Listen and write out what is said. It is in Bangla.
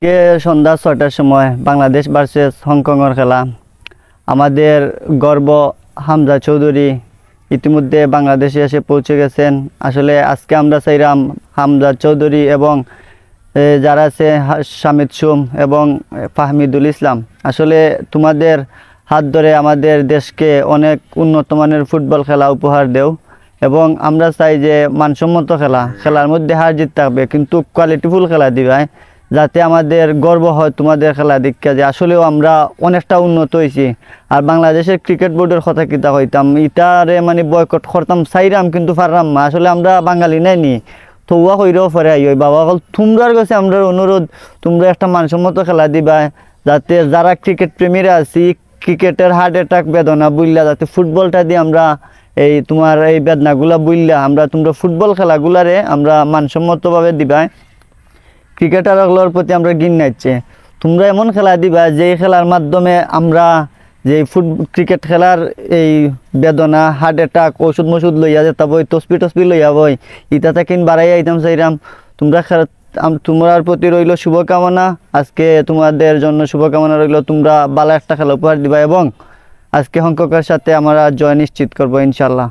কে সন্ধ্যা 6টার সময় বাংলাদেশ ভার্সেস হংকংয়ের খেলা। আমাদের গর্ব হামজা চৌধুরী ইতিমধ্যে বাংলাদেশে এসে পৌঁছে গেছেন। আসলে আজকে আমরা চাইলাম হামজা চৌধুরী এবং যারা আছে শামিদ সুম এবং ফাহমিদুল ইসলাম, আসলে তোমাদের হাত ধরে আমাদের দেশকে অনেক উন্নত মানের ফুটবল খেলা উপহার দেও এবং আমরা চাই যে মানসম্মত খেলার মধ্যে হার জিত থাকবে, কিন্তু কোয়ালিটিফুল খেলা দিবে, যাতে আমাদের গর্ব হয় তোমাদের খেলা দীক্ষা যে আসলেও আমরা অনেকটা উন্নত হয়েছি। আর বাংলাদেশের ক্রিকেট বোর্ডের কথা কিতা হইতাম, ইটারে মানে বয়কট করতাম চাইরাম কিন্তু পারলাম না। আসলে আমরা বাঙালি নাই নি তো উয়া হইরেও পরে আই বাবা হল তোমরার কাছে আমরা অনুরোধ, তোমরা একটা মানসম্মত খেলা দিবা, যাতে যারা ক্রিকেট প্রেমীরা আছি ক্রিকেটের হার্ট অ্যাটাক বেদনা বুঝলা, যাতে ফুটবলটা দিয়ে আমরা এই তোমার এই বেদনাগুলা বুঝলা আমরা তোমরা ফুটবল খেলাগুলারে আমরা মানসম্মতভাবে দিবা। ক্রিকেটারগুলোর প্রতি আমরা ঘৃণা নাইছে, তোমরা এমন খেলা দিবা যে খেলার মাধ্যমে আমরা যে ক্রিকেট খেলার এই বেদনা হার্ট অ্যাটাক ওষুধ মষুধ লইয়া যেতে বই তসবি লইয়া বই ইটা থেকে বাড়াইয়া আইতাম চাইরাম। তোমরা তোমার প্রতি রইল শুভকামনা, আজকে তোমাদের জন্য শুভকামনা রইল, তোমরা ভালো একটা খেলা উপহার দিবা এবং আজকে হংকংয়ের সাথে আমরা জয় নিশ্চিত করবো ইনশাল্লাহ।